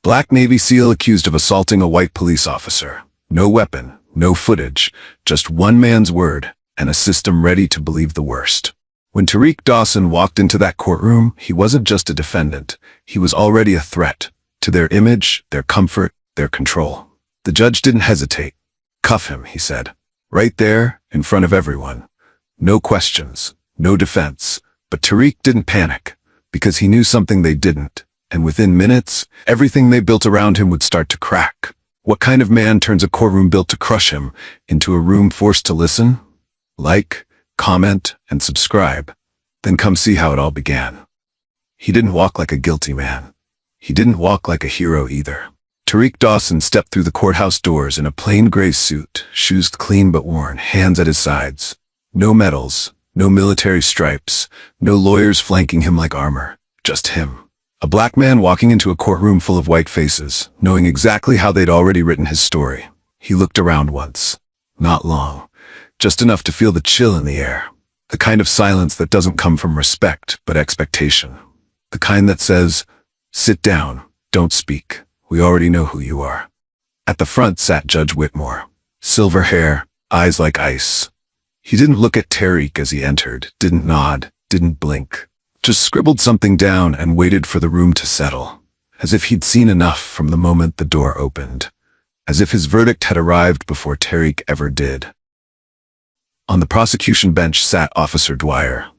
Black Navy SEAL accused of assaulting a white police officer. No weapon, no footage, just one man's word, and a system ready to believe the worst. When Tariq Dawson walked into that courtroom, he wasn't just a defendant. He was already a threat to their image, their comfort, their control. The judge didn't hesitate. "Cuff him," he said. Right there, in front of everyone. No questions, no defense. But Tariq didn't panic, because he knew something they didn't. And within minutes, everything they built around him would start to crack. What kind of man turns a courtroom built to crush him into a room forced to listen? Like, comment, and subscribe. Then come see how it all began. He didn't walk like a guilty man. He didn't walk like a hero either. Tariq Dawson stepped through the courthouse doors in a plain gray suit, shoes clean but worn, hands at his sides. No medals, no military stripes, no lawyers flanking him like armor. Just him. A black man walking into a courtroom full of white faces, knowing exactly how they'd already written his story. He looked around once. Not long. Just enough to feel the chill in the air. The kind of silence that doesn't come from respect, but expectation. The kind that says, "Sit down, don't speak. We already know who you are." At the front sat Judge Whitmore. Silver hair, eyes like ice. He didn't look at Tariq as he entered, didn't nod, didn't blink. Just scribbled something down and waited for the room to settle. As if he'd seen enough from the moment the door opened. As if his verdict had arrived before Tariq ever did. On the prosecution bench sat Officer Dwyer.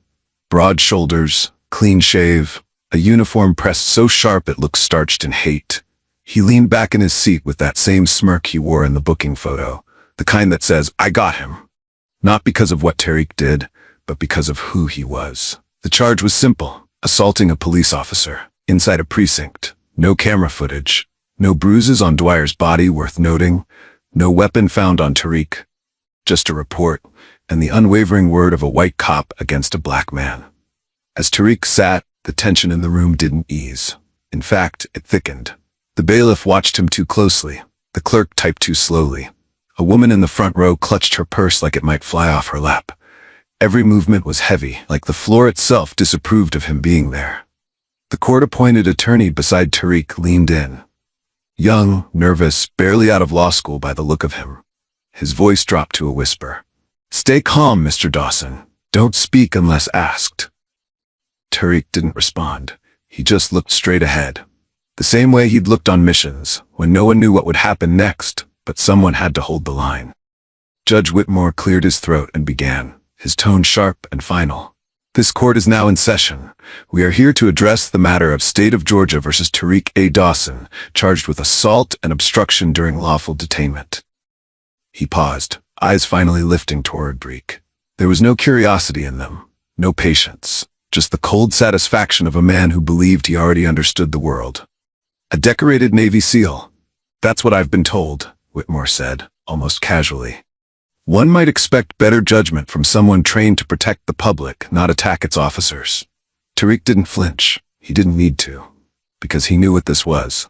Broad shoulders, clean shave, a uniform pressed so sharp it looked starched in hate. He leaned back in his seat with that same smirk he wore in the booking photo, the kind that says, "I got him." Not because of what Tariq did, but because of who he was. The charge was simple: assaulting a police officer, inside a precinct. No camera footage, no bruises on Dwyer's body worth noting, no weapon found on Tariq. Just a report, and the unwavering word of a white cop against a black man. As Tariq sat, the tension in the room didn't ease. In fact, it thickened. The bailiff watched him too closely. The clerk typed too slowly. A woman in the front row clutched her purse like it might fly off her lap. Every movement was heavy, like the floor itself disapproved of him being there. The court-appointed attorney beside Tariq leaned in. Young, nervous, barely out of law school by the look of him. His voice dropped to a whisper. "Stay calm, Mr. Dawson. Don't speak unless asked." Tariq didn't respond. He just looked straight ahead. The same way he'd looked on missions, when no one knew what would happen next, but someone had to hold the line. Judge Whitmore cleared his throat and began, his tone sharp and final. "This court is now in session. We are here to address the matter of State of Georgia versus Tariq A. Dawson, charged with assault and obstruction during lawful detainment." He paused, eyes finally lifting toward Tariq. There was no curiosity in them, no patience, just the cold satisfaction of a man who believed he already understood the world. "A decorated Navy SEAL. That's what I've been told," Whitmore said, almost casually. One might expect better judgment from someone trained to protect the public, not attack its officers. Tariq didn't flinch. He didn't need to, because he knew what this was.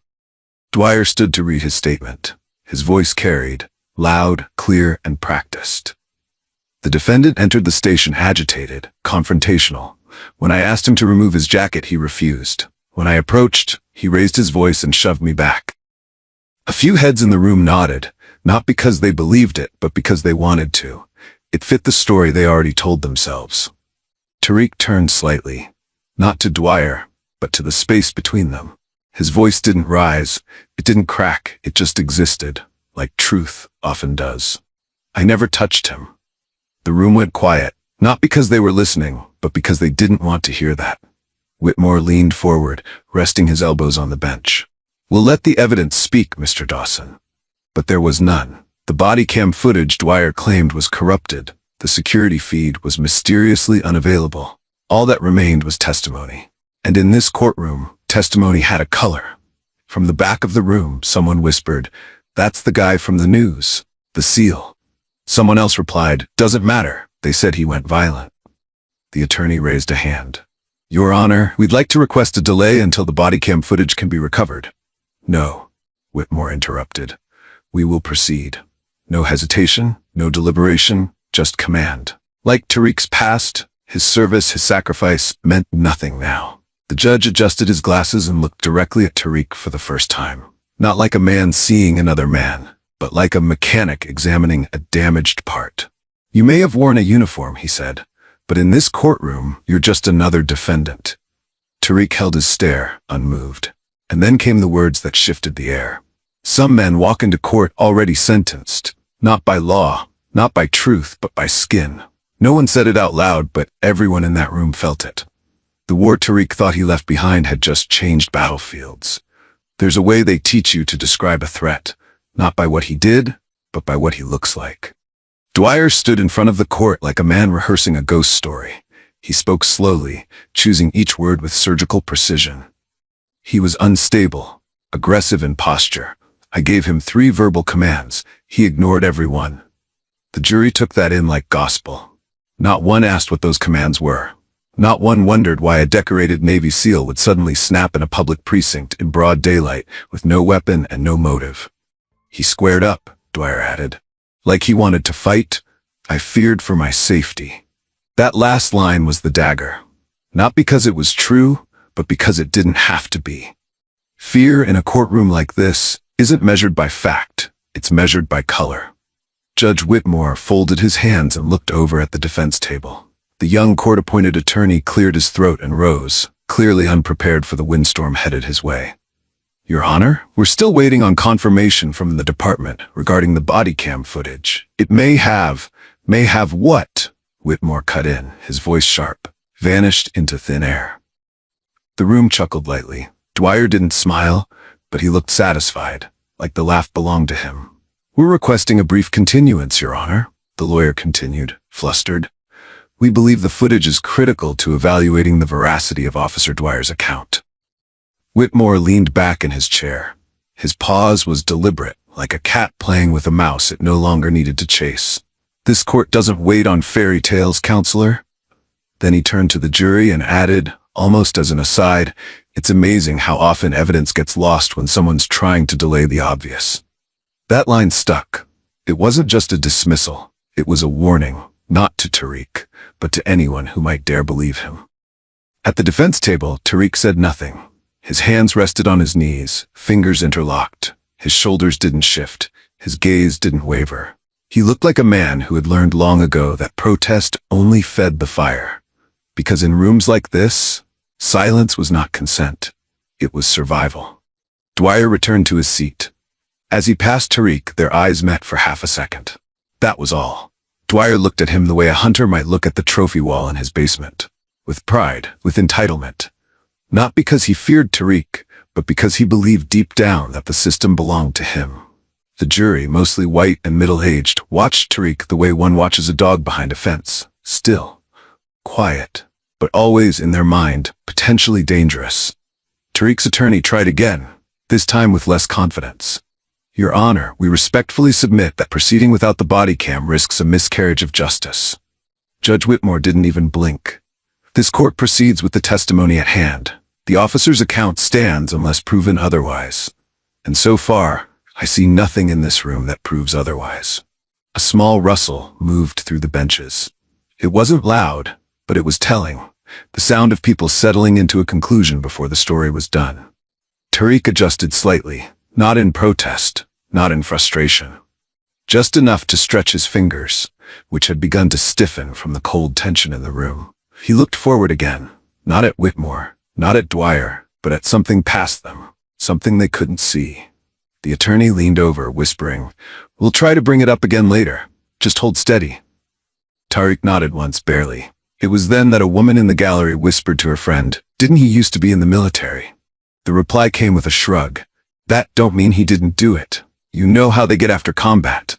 Dwyer stood to read his statement. His voice carried, loud, clear, and practiced. The defendant entered the station agitated, confrontational. When I asked him to remove his jacket, he refused. When I approached, he raised his voice and shoved me back. A few heads in the room nodded, not because they believed it, but because they wanted to. It fit the story they already told themselves. Tariq turned slightly, not to Dwyer, but to the space between them. His voice didn't rise, it didn't crack, it just existed, like truth often does. I never touched him. The room went quiet, not because they were listening, but because they didn't want to hear that. Whitmore leaned forward, resting his elbows on the bench. "We'll let the evidence speak, Mr. Dawson." But there was none. The body cam footage Dwyer claimed was corrupted. The security feed was mysteriously unavailable. All that remained was testimony. And in this courtroom, testimony had a color. From the back of the room, someone whispered, "That's the guy from the news, the SEAL." Someone else replied, "Doesn't matter. They said he went violent." The attorney raised a hand. "Your Honor, we'd like to request a delay until the body cam footage can be recovered." "No," Whitmore interrupted. "We will proceed. No hesitation, no deliberation, just command." Like Tariq's past, his service, his sacrifice meant nothing now. The judge adjusted his glasses and looked directly at Tariq for the first time. Not like a man seeing another man, but like a mechanic examining a damaged part. "You may have worn a uniform," he said, "but in this courtroom, you're just another defendant." Tariq held his stare, unmoved. And then came the words that shifted the air. "Some men walk into court already sentenced, not by law, not by truth, but by skin." No one said it out loud, but everyone in that room felt it. The war Tariq thought he left behind had just changed battlefields. There's a way they teach you to describe a threat, not by what he did, but by what he looks like. Dwyer stood in front of the court like a man rehearsing a ghost story. He spoke slowly, choosing each word with surgical precision. He was unstable, aggressive in posture. I gave him 3 verbal commands. He ignored every one. The jury took that in like gospel. Not one asked what those commands were. Not one wondered why a decorated Navy SEAL would suddenly snap in a public precinct in broad daylight with no weapon and no motive. "He squared up," Dwyer added. "Like he wanted to fight. I feared for my safety." That last line was the dagger. Not because it was true, but because it didn't have to be. Fear in a courtroom like this isn't measured by fact, it's measured by color. Judge Whitmore folded his hands and looked over at the defense table. The young court-appointed attorney cleared his throat and rose, clearly unprepared for the windstorm headed his way. "Your Honor, we're still waiting on confirmation from the department regarding the body cam footage. It may have what?" Whitmore cut in, his voice sharp, vanished into thin air. The room chuckled lightly. Dwyer didn't smile, but he looked satisfied, like the laugh belonged to him. "We're requesting a brief continuance, Your Honor," the lawyer continued, flustered. "We believe the footage is critical to evaluating the veracity of Officer Dwyer's account." Whitmore leaned back in his chair. His pause was deliberate, like a cat playing with a mouse it no longer needed to chase. "This court doesn't wait on fairy tales, Counselor." Then he turned to the jury and added, almost as an aside, "It's amazing how often evidence gets lost when someone's trying to delay the obvious." That line stuck. It wasn't just a dismissal. It was a warning, not to Tariq, but to anyone who might dare believe him. At the defense table, Tariq said nothing. His hands rested on his knees, fingers interlocked. His shoulders didn't shift. His gaze didn't waver. He looked like a man who had learned long ago that protest only fed the fire. Because in rooms like this, silence was not consent. It was survival. Dwyer returned to his seat. As he passed Tariq, their eyes met for half a second. That was all. Dwyer looked at him the way a hunter might look at the trophy wall in his basement. With pride, with entitlement. Not because he feared Tariq, but because he believed deep down that the system belonged to him. The jury, mostly white and middle-aged, watched Tariq the way one watches a dog behind a fence. Still, quiet, but always in their mind, potentially dangerous. Tariq's attorney tried again, this time with less confidence. "Your Honor, we respectfully submit that proceeding without the body cam risks a miscarriage of justice." Judge Whitmore didn't even blink. "This court proceeds with the testimony at hand. The officer's account stands unless proven otherwise. And so far, I see nothing in this room that proves otherwise." A small rustle moved through the benches. It wasn't loud, but it was telling. The sound of people settling into a conclusion before the story was done. Tariq adjusted slightly, not in protest, not in frustration. Just enough to stretch his fingers, which had begun to stiffen from the cold tension in the room. He looked forward again, not at Whitmore, not at Dwyer, but at something past them, something they couldn't see. The attorney leaned over, whispering, "We'll try to bring it up again later. Just hold steady." Tariq nodded once, barely. It was then that a woman in the gallery whispered to her friend, "Didn't he used to be in the military?" The reply came with a shrug. "That don't mean he didn't do it. You know how they get after combat."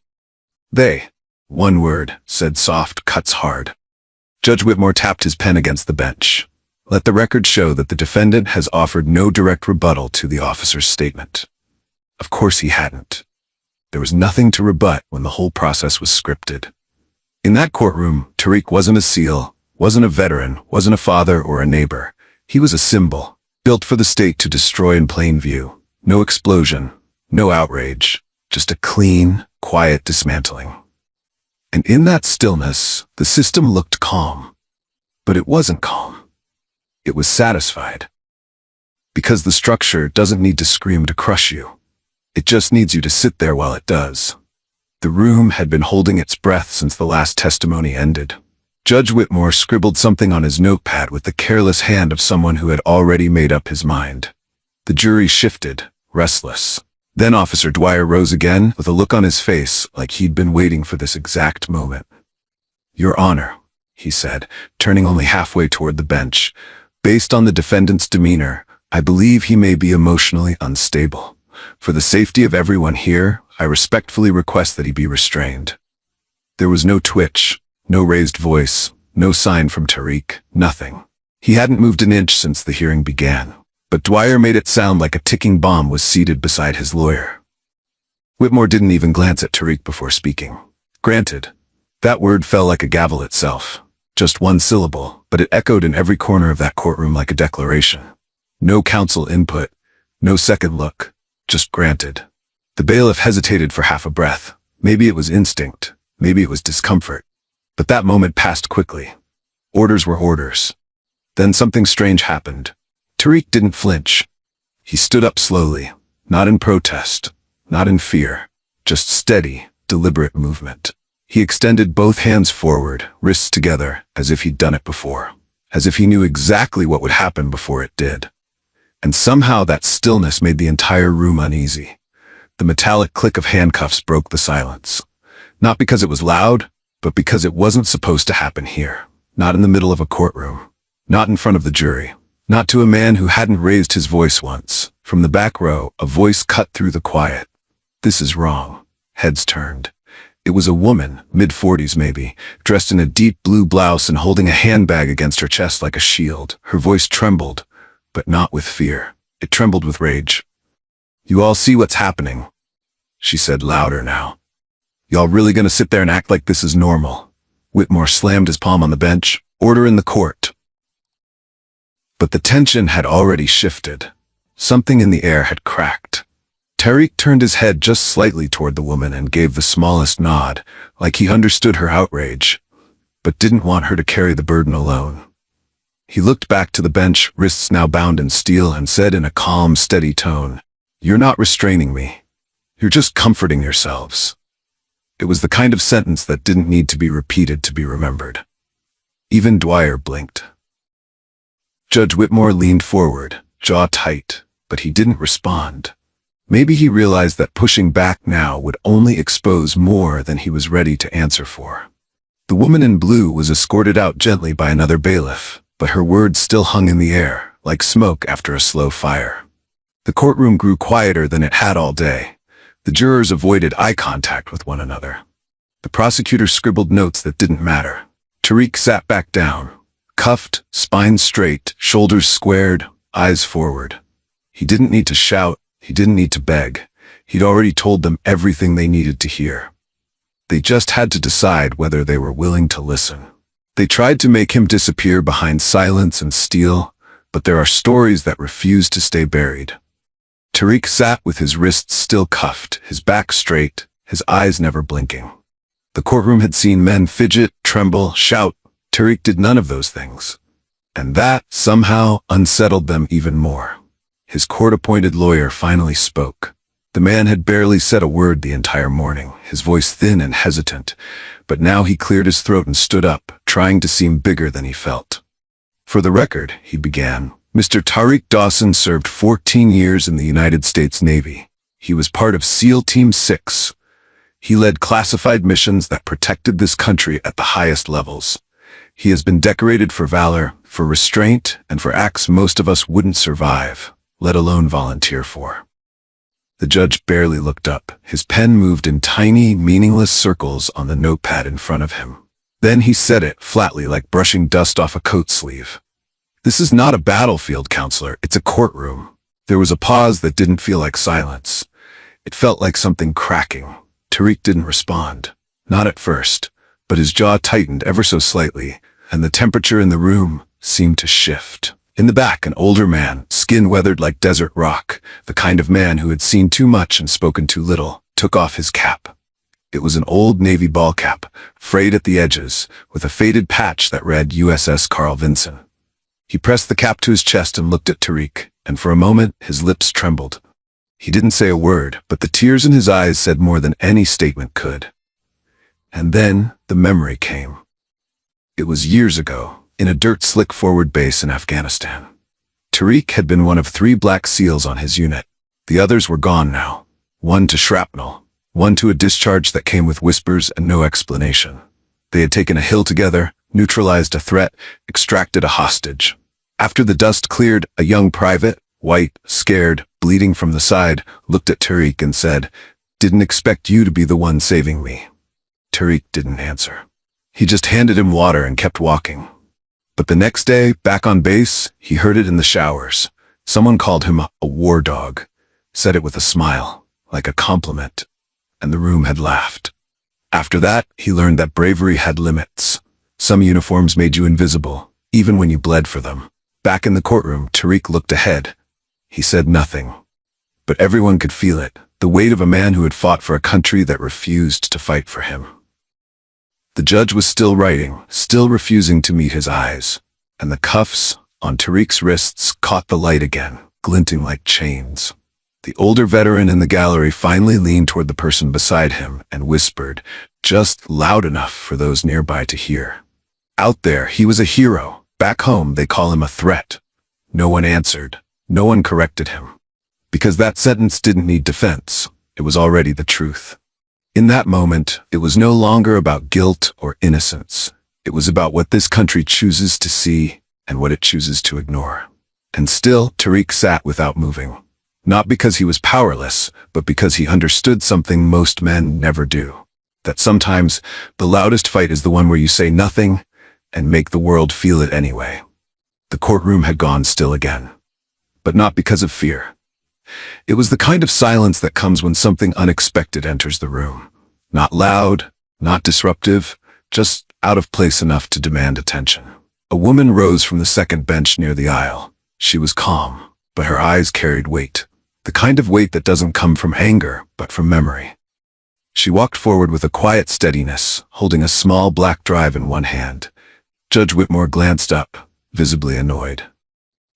"They." One word, said soft, cuts hard. Judge Whitmore tapped his pen against the bench. "Let the record show that the defendant has offered no direct rebuttal to the officer's statement." Of course he hadn't. There was nothing to rebut when the whole process was scripted. In that courtroom, Tariq wasn't a SEAL, wasn't a veteran, wasn't a father or a neighbor. He was a symbol, built for the state to destroy in plain view. No explosion, no outrage, just a clean, quiet dismantling. And in that stillness, the system looked calm. But it wasn't calm. It was satisfied. Because the structure doesn't need to scream to crush you. It just needs you to sit there while it does. The room had been holding its breath since the last testimony ended. Judge Whitmore scribbled something on his notepad with the careless hand of someone who had already made up his mind. The jury shifted, restless. Then Officer Dwyer rose again, with a look on his face like he'd been waiting for this exact moment. "Your Honor," he said, turning only halfway toward the bench. "Based on the defendant's demeanor, I believe he may be emotionally unstable. For the safety of everyone here, I respectfully request that he be restrained." There was no twitch, no raised voice, no sign from Tariq, nothing. He hadn't moved an inch since the hearing began. But Dwyer made it sound like a ticking bomb was seated beside his lawyer. Whitmore didn't even glance at Tariq before speaking. Granted, that word fell like a gavel itself. Just one syllable, but it echoed in every corner of that courtroom like a declaration. No counsel input, no second look, just granted. The bailiff hesitated for half a breath. Maybe it was instinct, maybe it was discomfort. But that moment passed quickly. Orders were orders. Then something strange happened. Tariq didn't flinch. He stood up slowly, not in protest, not in fear, just steady, deliberate movement. He extended both hands forward, wrists together, as if he'd done it before, as if he knew exactly what would happen before it did. And somehow that stillness made the entire room uneasy. The metallic click of handcuffs broke the silence. Not because it was loud, but because it wasn't supposed to happen here. Not in the middle of a courtroom. Not in front of the jury. Not to a man who hadn't raised his voice once. From the back row, a voice cut through the quiet. "This is wrong." Heads turned. It was a woman, mid-40s maybe, dressed in a deep blue blouse and holding a handbag against her chest like a shield. Her voice trembled, but not with fear. It trembled with rage. "You all see what's happening," she said louder now. "Y'all really gonna sit there and act like this is normal?" Whitmore slammed his palm on the bench. "Order in the court." But the tension had already shifted. Something in the air had cracked. Tariq turned his head just slightly toward the woman and gave the smallest nod, like he understood her outrage, but didn't want her to carry the burden alone. He looked back to the bench, wrists now bound in steel, and said in a calm, steady tone, "You're not restraining me. You're just comforting yourselves." It was the kind of sentence that didn't need to be repeated to be remembered. Even Dwyer blinked. Judge Whitmore leaned forward, jaw tight, but he didn't respond. Maybe he realized that pushing back now would only expose more than he was ready to answer for. The woman in blue was escorted out gently by another bailiff, but her words still hung in the air, like smoke after a slow fire. The courtroom grew quieter than it had all day. The jurors avoided eye contact with one another. The prosecutor scribbled notes that didn't matter. Tariq sat back down, cuffed, spine straight, shoulders squared, eyes forward. He didn't need to shout, he didn't need to beg. He'd already told them everything they needed to hear. They just had to decide whether they were willing to listen. They tried to make him disappear behind silence and steel, but there are stories that refuse to stay buried. Tariq sat with his wrists still cuffed, his back straight, his eyes never blinking. The courtroom had seen men fidget, tremble, shout. Tariq did none of those things. And that, somehow, unsettled them even more. His court-appointed lawyer finally spoke. The man had barely said a word the entire morning, his voice thin and hesitant, but now he cleared his throat and stood up, trying to seem bigger than he felt. "For the record," he began, "Mr. Tariq Dawson served 14 years in the United States Navy. He was part of SEAL Team 6. He led classified missions that protected this country at the highest levels. He has been decorated for valor, for restraint, and for acts most of us wouldn't survive, let alone volunteer for." The judge barely looked up. His pen moved in tiny, meaningless circles on the notepad in front of him. Then he said it flatly, like brushing dust off a coat sleeve. "This is not a battlefield, counselor. It's a courtroom." There was a pause that didn't feel like silence. It felt like something cracking. Tariq didn't respond. Not at first, but his jaw tightened ever so slightly, and the temperature in the room seemed to shift. In the back, an older man, skin weathered like desert rock, the kind of man who had seen too much and spoken too little, took off his cap. It was an old Navy ball cap, frayed at the edges, with a faded patch that read USS Carl Vinson. He pressed the cap to his chest and looked at Tariq, and for a moment his lips trembled. He didn't say a word, but the tears in his eyes said more than any statement could. And then the memory came. It was years ago, in a dirt-slick forward base in Afghanistan. Tariq had been one of 3 Black SEALs on his unit. The others were gone now. One to shrapnel, one to a discharge that came with whispers and no explanation. They had taken a hill together, neutralized a threat, extracted a hostage. After the dust cleared, a young private, white, scared, bleeding from the side, looked at Tariq and said, "Didn't expect you to be the one saving me." Tariq didn't answer. He just handed him water and kept walking. But the next day, back on base, he heard it in the showers. Someone called him a war dog, said it with a smile, like a compliment, and the room had laughed. After that, he learned that bravery had limits. Some uniforms made you invisible, even when you bled for them. Back in the courtroom, Tariq looked ahead. He said nothing. But everyone could feel it, the weight of a man who had fought for a country that refused to fight for him. The judge was still writing, still refusing to meet his eyes, and the cuffs on Tariq's wrists caught the light again, glinting like chains. The older veteran in the gallery finally leaned toward the person beside him and whispered, just loud enough for those nearby to hear. Out there, he was a hero. Back home, they call him a threat. No one answered. No one corrected him. Because that sentence didn't need defense. It was already the truth. In that moment, it was no longer about guilt or innocence. It was about what this country chooses to see and what it chooses to ignore. And still, Tariq sat without moving. Not because he was powerless, but because he understood something most men never do. That sometimes, the loudest fight is the one where you say nothing and make the world feel it anyway. The courtroom had gone still again. But not because of fear. It was the kind of silence that comes when something unexpected enters the room. Not loud, not disruptive, just out of place enough to demand attention. A woman rose from the second bench near the aisle. She was calm, but her eyes carried weight. The kind of weight that doesn't come from anger, but from memory. She walked forward with a quiet steadiness, holding a small black drive in one hand. Judge Whitmore glanced up, visibly annoyed.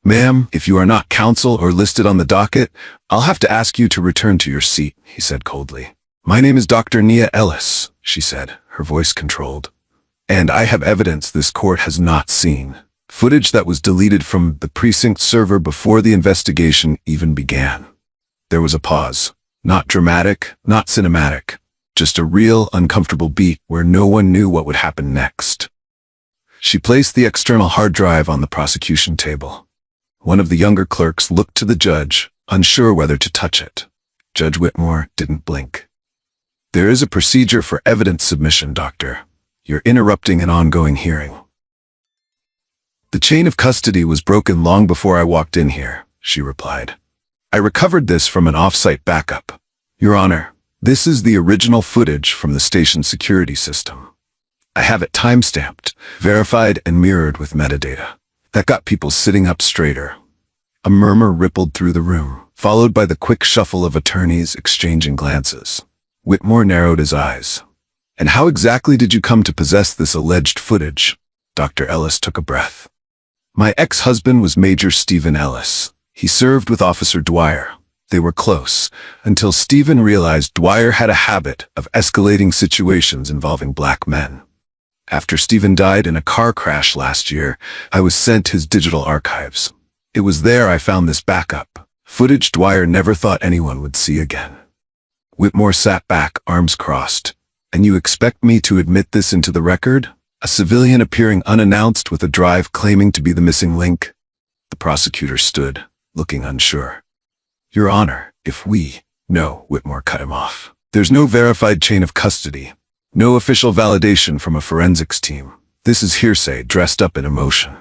"Ma'am, if you are not counsel or listed on the docket, I'll have to ask you to return to your seat," he said coldly. "My name is Dr. Nia Ellis," she said, her voice controlled. "And I have evidence this court has not seen. Footage that was deleted from the precinct server before the investigation even began." There was a pause. Not dramatic, not cinematic. Just a real, uncomfortable beat where no one knew what would happen next. She placed the external hard drive on the prosecution table. One of the younger clerks looked to the judge, unsure whether to touch it. Judge Whitmore didn't blink. "There is a procedure for evidence submission, Doctor. You're interrupting an ongoing hearing." "The chain of custody was broken long before I walked in here," she replied. "I recovered this from an off-site backup. Your Honor, this is the original footage from the station security system. I have it time-stamped, verified and mirrored with metadata. That got people sitting up straighter." A murmur rippled through the room, followed by the quick shuffle of attorneys exchanging glances. Whitmore narrowed his eyes. "And how exactly did you come to possess this alleged footage?" Dr. Ellis took a breath. "My ex-husband was Major Stephen Ellis. He served with Officer Dwyer. They were close, until Stephen realized Dwyer had a habit of escalating situations involving black men. After Stephen died in a car crash last year, I was sent his digital archives. It was there I found this backup, footage Dwyer never thought anyone would see again." Whitmore sat back, arms crossed. "And you expect me to admit this into the record? A civilian appearing unannounced with a drive claiming to be the missing link?" The prosecutor stood, looking unsure. "Your Honor, if we—" "No," Whitmore cut him off. "There's no verified chain of custody. No official validation from a forensics team. This is hearsay dressed up in emotion."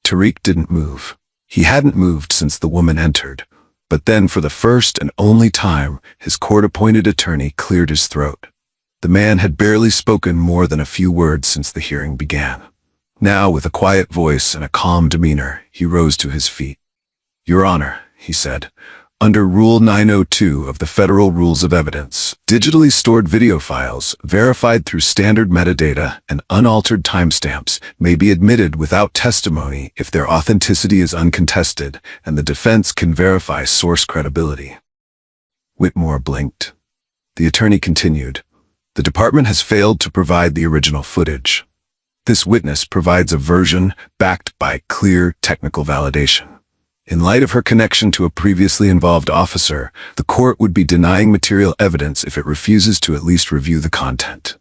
Tariq didn't move. He hadn't moved since the woman entered. But then, for the first and only time, his court-appointed attorney cleared his throat. The man had barely spoken more than a few words since the hearing began. Now, with a quiet voice and a calm demeanor, he rose to his feet. "Your Honor," he said, Under Rule 902 of the Federal Rules of Evidence, digitally stored video files, verified through standard metadata and unaltered timestamps, may be admitted without testimony if their authenticity is uncontested and the defense can verify source credibility. Whitmore blinked. The attorney continued, "The department has failed to provide the original footage. This witness provides a version backed by clear technical validation. In light of her connection to a previously involved officer, the court would be denying material evidence if it refuses to at least review the content."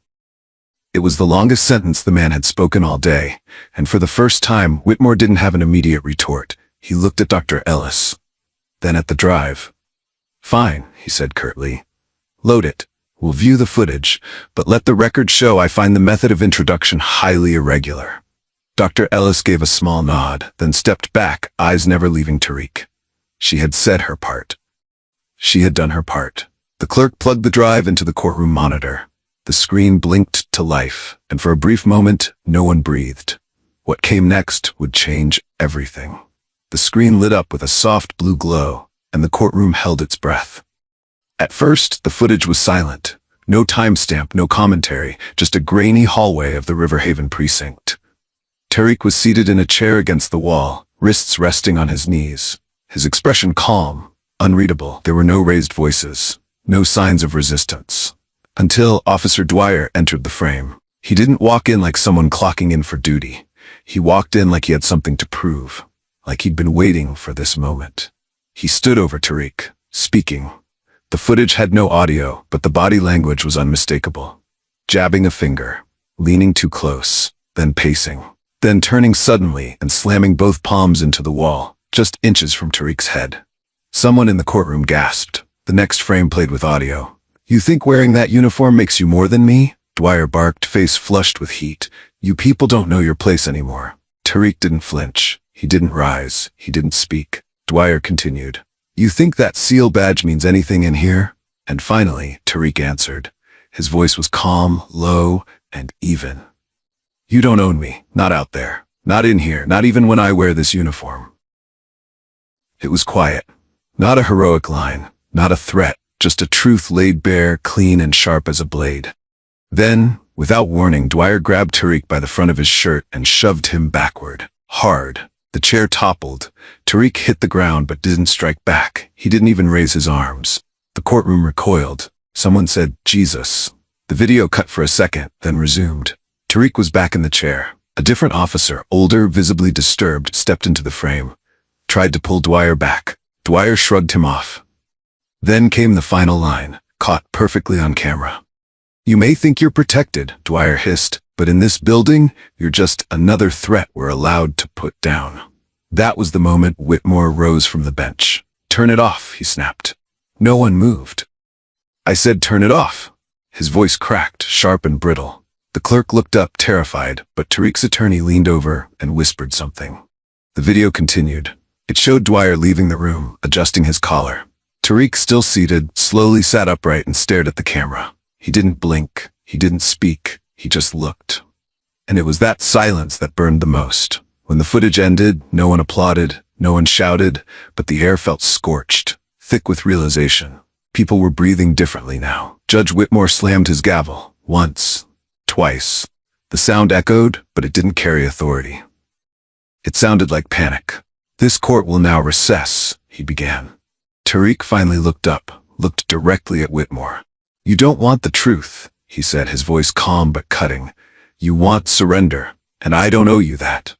It was the longest sentence the man had spoken all day, and for the first time, Whitmore didn't have an immediate retort. He looked at Dr. Ellis, then at the drive. "Fine," he said curtly. "Load it. We'll view the footage, but let the record show I find the method of introduction highly irregular." Dr. Ellis gave a small nod, then stepped back, eyes never leaving Tariq. She had said her part. She had done her part. The clerk plugged the drive into the courtroom monitor. The screen blinked to life, and for a brief moment, no one breathed. What came next would change everything. The screen lit up with a soft blue glow, and the courtroom held its breath. At first, the footage was silent. No timestamp, no commentary, just a grainy hallway of the Riverhaven precinct. Tariq was seated in a chair against the wall, wrists resting on his knees. His expression calm, unreadable. There were no raised voices, no signs of resistance. Until Officer Dwyer entered the frame. He didn't walk in like someone clocking in for duty. He walked in like he had something to prove, like he'd been waiting for this moment. He stood over Tariq, speaking. The footage had no audio, but the body language was unmistakable. Jabbing a finger, leaning too close, then pacing. Then turning suddenly and slamming both palms into the wall, just inches from Tariq's head. Someone in the courtroom gasped. The next frame played with audio. "You think wearing that uniform makes you more than me?" Dwyer barked, face flushed with heat. "You people don't know your place anymore." Tariq didn't flinch. He didn't rise. He didn't speak. Dwyer continued. "You think that SEAL badge means anything in here?" And finally, Tariq answered. His voice was calm, low, and even. "You don't own me, not out there, not in here, not even when I wear this uniform." It was quiet. Not a heroic line, not a threat, just a truth laid bare, clean and sharp as a blade. Then, without warning, Dwyer grabbed Tariq by the front of his shirt and shoved him backward, hard. The chair toppled. Tariq hit the ground but didn't strike back. He didn't even raise his arms. The courtroom recoiled. Someone said, "Jesus." The video cut for a second, then resumed. Tariq was back in the chair. A different officer, older, visibly disturbed, stepped into the frame. Tried to pull Dwyer back. Dwyer shrugged him off. Then came the final line, caught perfectly on camera. "You may think you're protected," Dwyer hissed, "but in this building, you're just another threat we're allowed to put down." That was the moment Whitmore rose from the bench. "Turn it off," he snapped. No one moved. "I said turn it off." His voice cracked, sharp and brittle. The clerk looked up, terrified, but Tariq's attorney leaned over and whispered something. The video continued. It showed Dwyer leaving the room, adjusting his collar. Tariq, still seated, slowly sat upright and stared at the camera. He didn't blink. He didn't speak. He just looked. And it was that silence that burned the most. When the footage ended, no one applauded, no one shouted, but the air felt scorched, thick with realization. People were breathing differently now. Judge Whitmore slammed his gavel, once, twice. The sound echoed, but it didn't carry authority. It sounded like panic. "This court will now recess," he began. Tariq finally looked up, looked directly at Whitmore. "You don't want the truth," he said, his voice calm but cutting. "You want surrender, and I don't owe you that."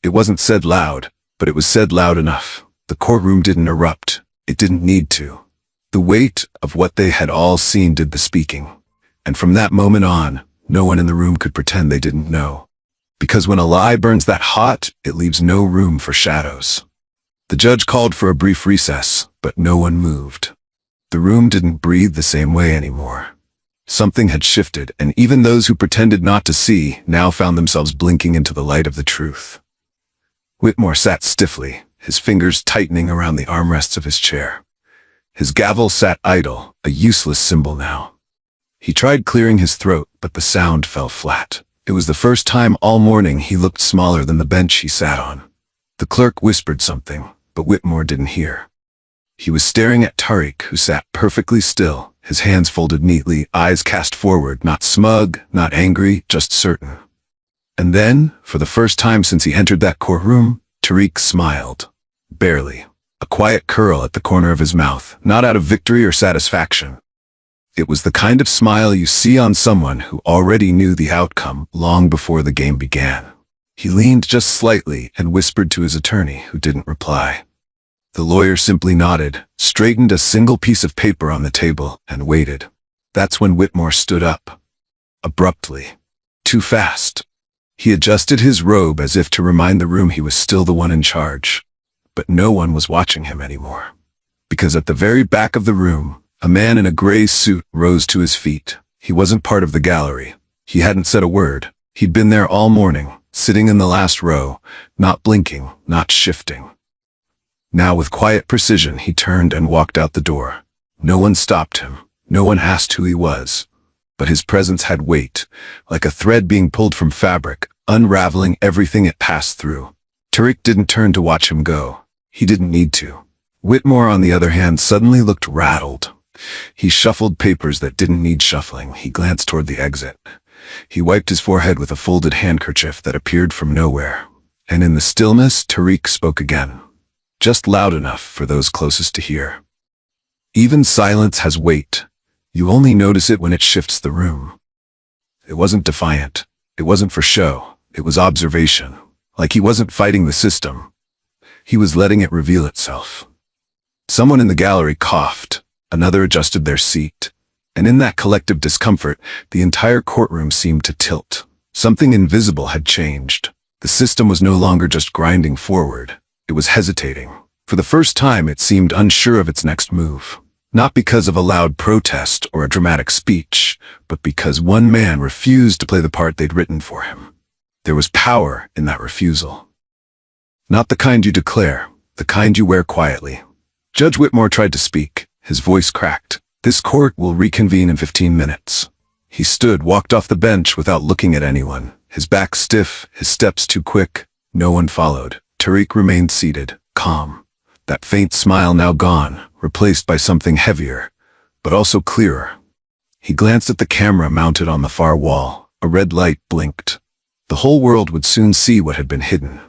It wasn't said loud, but it was said loud enough. The courtroom didn't erupt. It didn't need to. The weight of what they had all seen did the speaking. And from that moment on, no one in the room could pretend they didn't know. Because when a lie burns that hot, it leaves no room for shadows. The judge called for a brief recess, but no one moved. The room didn't breathe the same way anymore. Something had shifted, and even those who pretended not to see now found themselves blinking into the light of the truth. Whitmore sat stiffly, his fingers tightening around the armrests of his chair. His gavel sat idle, a useless symbol now. He tried clearing his throat, but the sound fell flat. It was the first time all morning he looked smaller than the bench he sat on. The clerk whispered something, but Whitmore didn't hear. He was staring at Tariq, who sat perfectly still, his hands folded neatly, eyes cast forward, not smug, not angry, just certain. And then, for the first time since he entered that courtroom, Tariq smiled. Barely. A quiet curl at the corner of his mouth, not out of victory or satisfaction. It was the kind of smile you see on someone who already knew the outcome long before the game began. He leaned just slightly and whispered to his attorney, who didn't reply. The lawyer simply nodded, straightened a single piece of paper on the table, and waited. That's when Whitmore stood up. Abruptly. Too fast. He adjusted his robe as if to remind the room he was still the one in charge. But no one was watching him anymore. Because at the very back of the room, a man in a gray suit rose to his feet. He wasn't part of the gallery. He hadn't said a word. He'd been there all morning, sitting in the last row, not blinking, not shifting. Now with quiet precision he turned and walked out the door. No one stopped him. No one asked who he was. But his presence had weight, like a thread being pulled from fabric, unraveling everything it passed through. Tariq didn't turn to watch him go. He didn't need to. Whitmore, on the other hand, suddenly looked rattled. He shuffled papers that didn't need shuffling. He glanced toward the exit. He wiped his forehead with a folded handkerchief that appeared from nowhere. And in the stillness, Tariq spoke again. Just loud enough for those closest to hear. Even silence has weight. You only notice it when it shifts the room. It wasn't defiant. It wasn't for show. It was observation. Like he wasn't fighting the system. He was letting it reveal itself. Someone in the gallery coughed. Another adjusted their seat. And in that collective discomfort, the entire courtroom seemed to tilt. Something invisible had changed. The system was no longer just grinding forward. It was hesitating. For the first time, it seemed unsure of its next move. Not because of a loud protest or a dramatic speech, but because one man refused to play the part they'd written for him. There was power in that refusal. Not the kind you declare, the kind you wear quietly. Judge Whitmore tried to speak. His voice cracked. This court will reconvene in 15 minutes. He stood, walked off the bench without looking at anyone. His back stiff, his steps too quick. No one followed. Tariq remained seated, calm. That faint smile now gone, replaced by something heavier, but also clearer. He glanced at the camera mounted on the far wall. A red light blinked. The whole world would soon see what had been hidden.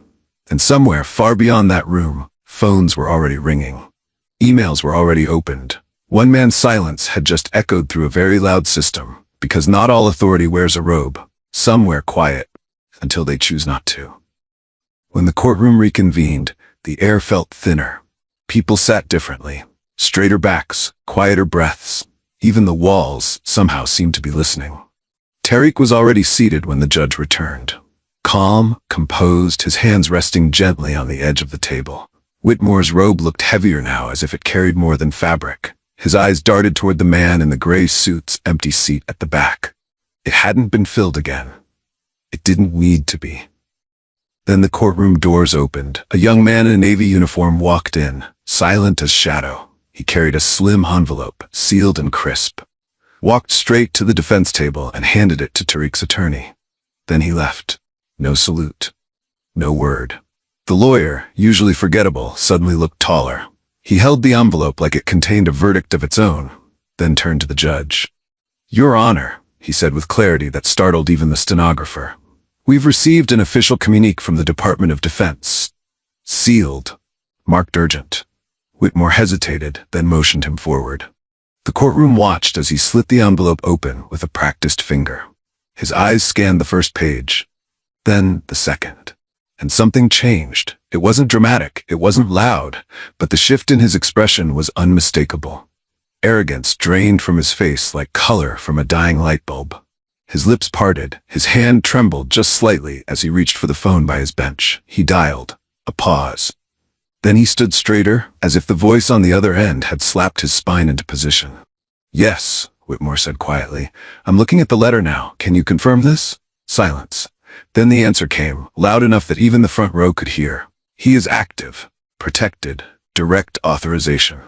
And somewhere far beyond that room, phones were already ringing. Emails were already opened. One man's silence had just echoed through a very loud system, because not all authority wears a robe. Some wear quiet, until they choose not to. When the courtroom reconvened, the air felt thinner. People sat differently. Straighter backs, quieter breaths. Even the walls somehow seemed to be listening. Tariq was already seated when the judge returned. Calm, composed, his hands resting gently on the edge of the table. Whitmore's robe looked heavier now, as if it carried more than fabric. His eyes darted toward the man in the gray suit's empty seat at the back. It hadn't been filled again. It didn't need to be. Then the courtroom doors opened. A young man in a navy uniform walked in, silent as shadow. He carried a slim envelope, sealed and crisp. Walked straight to the defense table and handed it to Tariq's attorney. Then he left. No salute. No word. The lawyer, usually forgettable, suddenly looked taller. He held the envelope like it contained a verdict of its own, then turned to the judge. "Your Honor," he said with clarity that startled even the stenographer. "We've received an official communique from the Department of Defense. Sealed. Marked urgent." Whitmore hesitated, then motioned him forward. The courtroom watched as he slit the envelope open with a practiced finger. His eyes scanned the first page, then the second. And something changed. It wasn't dramatic, it wasn't loud, but the shift in his expression was unmistakable. Arrogance drained from his face like color from a dying light bulb. His lips parted, his hand trembled just slightly as he reached for the phone by his bench. He dialed. A pause. Then he stood straighter, as if the voice on the other end had slapped his spine into position. "Yes," Whitmore said quietly. "I'm looking at the letter now. Can you confirm this?" Silence. Then the answer came, loud enough that even the front row could hear. "He is active. Protected. Direct authorization."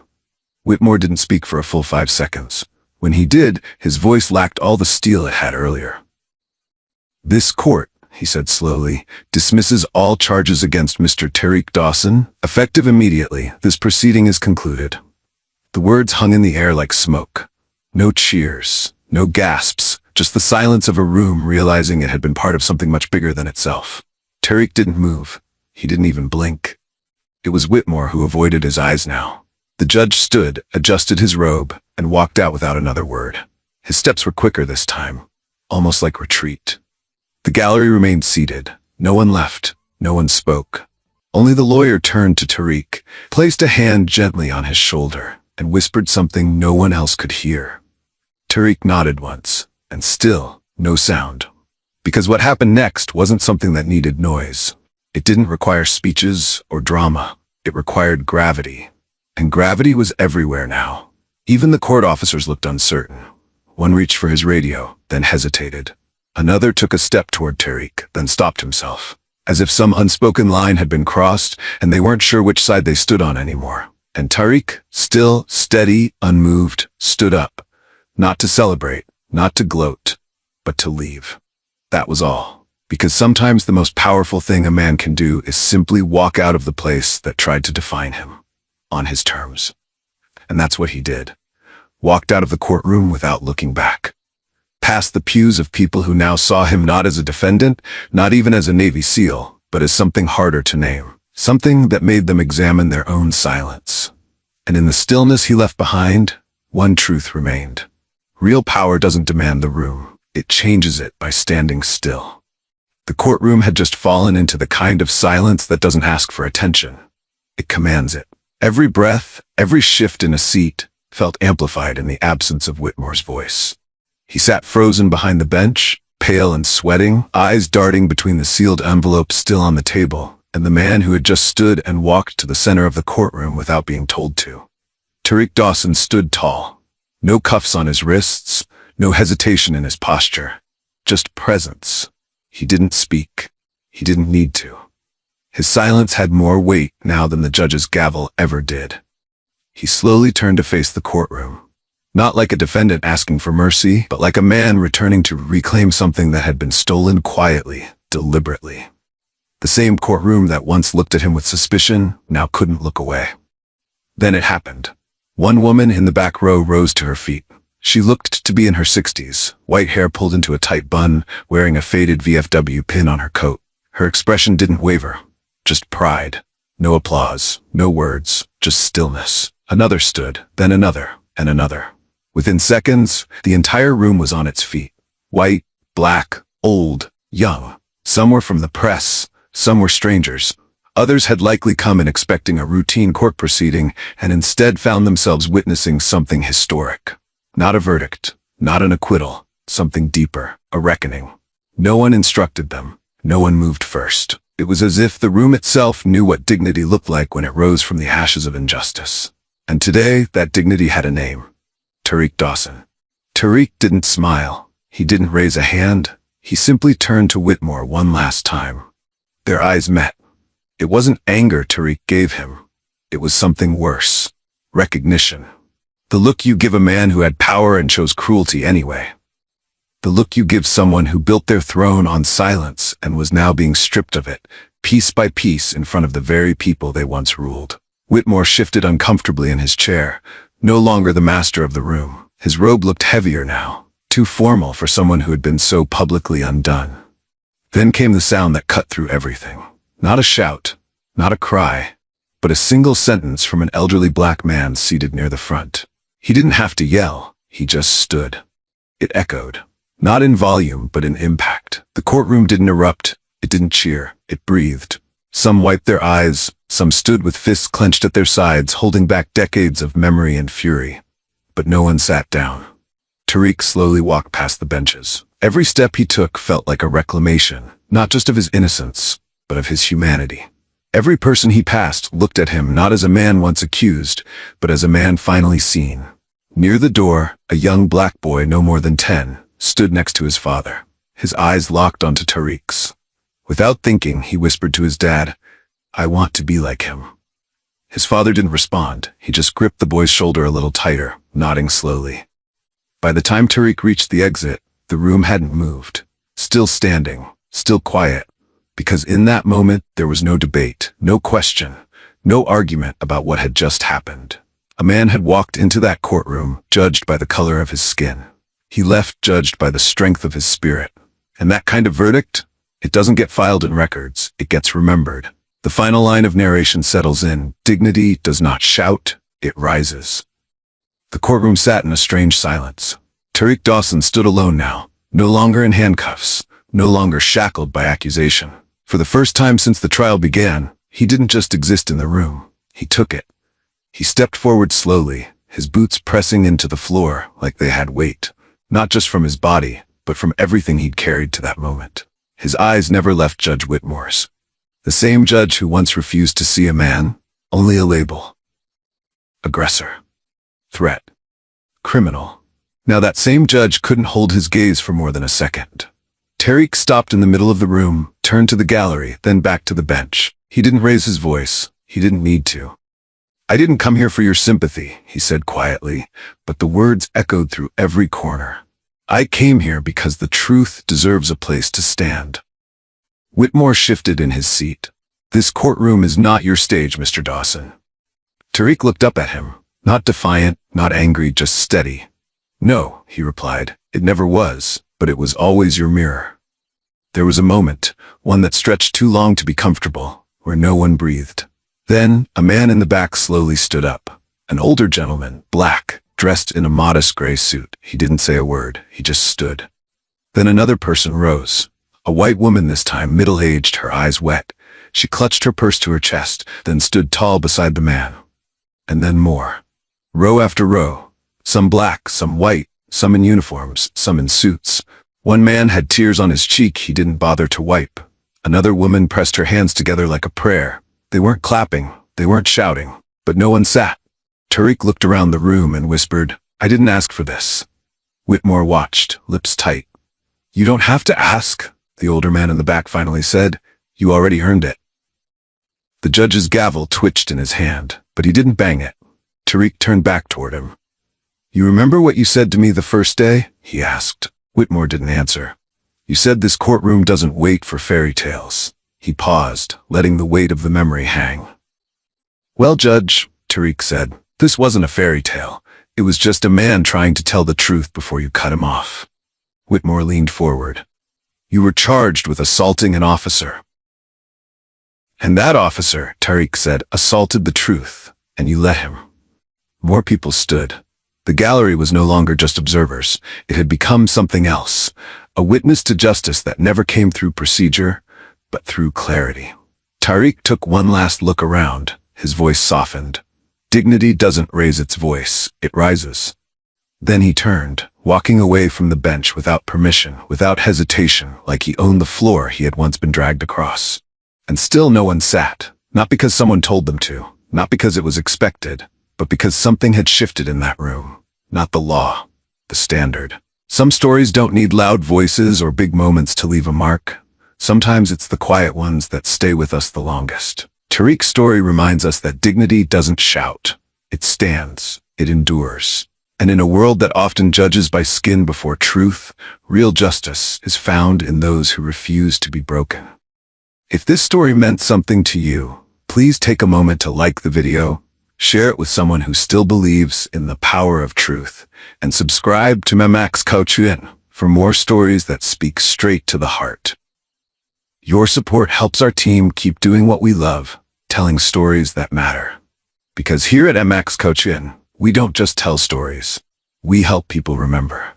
Whitmore didn't speak for a full 5 seconds. When he did, his voice lacked all the steel it had earlier. "This court," he said slowly, "dismisses all charges against Mr. Tariq Dawson. Effective immediately, this proceeding is concluded." The words hung in the air like smoke. No cheers, no gasps, just the silence of a room realizing it had been part of something much bigger than itself. Tariq didn't move. He didn't even blink. It was Whitmore who avoided his eyes now. The judge stood, adjusted his robe, and walked out without another word. His steps were quicker this time, almost like retreat. The gallery remained seated. No one left. No one spoke. Only the lawyer turned to Tariq, placed a hand gently on his shoulder, and whispered something no one else could hear. Tariq nodded once, and still, no sound. Because what happened next wasn't something that needed noise. It didn't require speeches or drama. It required gravity. And gravity was everywhere now. Even the court officers looked uncertain. One reached for his radio, then hesitated. Another took a step toward Tariq, then stopped himself, as if some unspoken line had been crossed and they weren't sure which side they stood on anymore. And Tariq, still, steady, unmoved, stood up. Not to celebrate, not to gloat, but to leave. That was all. Because sometimes the most powerful thing a man can do is simply walk out of the place that tried to define him, on his terms. And that's what he did. Walked out of the courtroom without looking back. Past the pews of people who now saw him not as a defendant, not even as a Navy SEAL, but as something harder to name. Something that made them examine their own silence. And in the stillness he left behind, one truth remained. Real power doesn't demand the room. It changes it by standing still. The courtroom had just fallen into the kind of silence that doesn't ask for attention. It commands it. Every breath, every shift in a seat, felt amplified in the absence of Whitmore's voice. He sat frozen behind the bench, pale and sweating, eyes darting between the sealed envelopes still on the table, and the man who had just stood and walked to the center of the courtroom without being told to. Tariq Dawson stood tall. No cuffs on his wrists, no hesitation in his posture. Just presence. He didn't speak. He didn't need to. His silence had more weight now than the judge's gavel ever did. He slowly turned to face the courtroom. Not like a defendant asking for mercy, but like a man returning to reclaim something that had been stolen quietly, deliberately. The same courtroom that once looked at him with suspicion now couldn't look away. Then it happened. One woman in the back row rose to her feet. She looked to be in her 60s, white hair pulled into a tight bun, wearing a faded VFW pin on her coat. Her expression didn't waver, just pride. No applause, no words, just stillness. Another stood, then another, and another. Within seconds, the entire room was on its feet. White, black, old, young. Some were from the press, some were strangers. Others had likely come in expecting a routine court proceeding and instead found themselves witnessing something historic. Not a verdict, not an acquittal, something deeper, a reckoning. No one instructed them. No one moved first. It was as if the room itself knew what dignity looked like when it rose from the ashes of injustice. And today, that dignity had a name. Tariq Dawson. Tariq didn't smile. He didn't raise a hand. He simply turned to Whitmore one last time. Their eyes met. It wasn't anger Tariq gave him. It was something worse. Recognition. The look you give a man who had power and chose cruelty anyway. The look you give someone who built their throne on silence and was now being stripped of it, piece by piece in front of the very people they once ruled. Whitmore shifted uncomfortably in his chair, no longer the master of the room. His robe looked heavier now, too formal for someone who had been so publicly undone. Then came the sound that cut through everything. Not a shout, not a cry, but a single sentence from an elderly black man seated near the front. He didn't have to yell, he just stood. It echoed, not in volume, but in impact. The courtroom didn't erupt, it didn't cheer, it breathed. Some wiped their eyes, some stood with fists clenched at their sides, holding back decades of memory and fury. But no one sat down. Tariq slowly walked past the benches. Every step he took felt like a reclamation, not just of his innocence, but of his humanity. Every person he passed looked at him not as a man once accused, but as a man finally seen. Near the door, a young black boy no more than 10 stood next to his father, his eyes locked onto Tariq's. Without thinking, he whispered to his dad, "I want to be like him." His father didn't respond. He just gripped the boy's shoulder a little tighter, nodding slowly. By the time Tariq reached the exit, the room hadn't moved. Still standing, still quiet. Because in that moment, there was no debate, no question, no argument about what had just happened. A man had walked into that courtroom, judged by the color of his skin. He left judged by the strength of his spirit. And that kind of verdict, it doesn't get filed in records, it gets remembered. The final line of narration settles in. Dignity does not shout, it rises. The courtroom sat in a strange silence. Tariq Dawson stood alone now, no longer in handcuffs, no longer shackled by accusation. For the first time since the trial began, he didn't just exist in the room, he took it. He stepped forward slowly, his boots pressing into the floor like they had weight, not just from his body, but from everything he'd carried to that moment. His eyes never left Judge Whitmore's. The same judge who once refused to see a man, only a label. Aggressor. Threat. Criminal. Now that same judge couldn't hold his gaze for more than a second. Tariq stopped in the middle of the room, turned to the gallery, then back to the bench. He didn't raise his voice. He didn't need to. "I didn't come here for your sympathy," he said quietly, but the words echoed through every corner. "I came here because the truth deserves a place to stand." Whitmore shifted in his seat. "This courtroom is not your stage, Mr. Dawson." Tariq looked up at him, not defiant, not angry, just steady. "No," he replied, "it never was, but it was always your mirror." There was a moment, one that stretched too long to be comfortable, where no one breathed. Then, a man in the back slowly stood up. An older gentleman, black, dressed in a modest gray suit. He didn't say a word, he just stood. Then another person rose. A white woman this time, middle-aged, her eyes wet. She clutched her purse to her chest, then stood tall beside the man. And then more. Row after row. Some black, some white, some in uniforms, some in suits. One man had tears on his cheek he didn't bother to wipe. Another woman pressed her hands together like a prayer. They weren't clapping, they weren't shouting, but no one sat. Tariq looked around the room and whispered, "I didn't ask for this." Whitmore watched, lips tight. "You don't have to ask," the older man in the back finally said. "You already earned it." The judge's gavel twitched in his hand, but he didn't bang it. Tariq turned back toward him. "You remember what you said to me the first day?" he asked. Whitmore didn't answer. "You said this courtroom doesn't wait for fairy tales." He paused, letting the weight of the memory hang. "Well, Judge," Tariq said, "this wasn't a fairy tale. It was just a man trying to tell the truth before you cut him off." Whitmore leaned forward. "You were charged with assaulting an officer." "And that officer," Tariq said, "assaulted the truth, and you let him." More people stood. The gallery was no longer just observers. It had become something else, a witness to justice that never came through procedure, but through clarity. Tariq took one last look around. His voice softened. Dignity doesn't raise its voice, it rises. Then he turned, walking away from the bench without permission, without hesitation, like he owned the floor he had once been dragged across. And still no one sat, not because someone told them to, not because it was expected, but because something had shifted in that room. Not the law, the standard. Some stories don't need loud voices or big moments to leave a mark. Sometimes it's the quiet ones that stay with us the longest. Tariq's story reminds us that dignity doesn't shout. It stands. It endures. And in a world that often judges by skin before truth, real justice is found in those who refuse to be broken. If this story meant something to you, please take a moment to like the video, share it with someone who still believes in the power of truth, and subscribe to Handcuffs for more stories that speak straight to the heart. Your support helps our team keep doing what we love, telling stories that matter. Because here at Handcuffs, we don't just tell stories, we help people remember.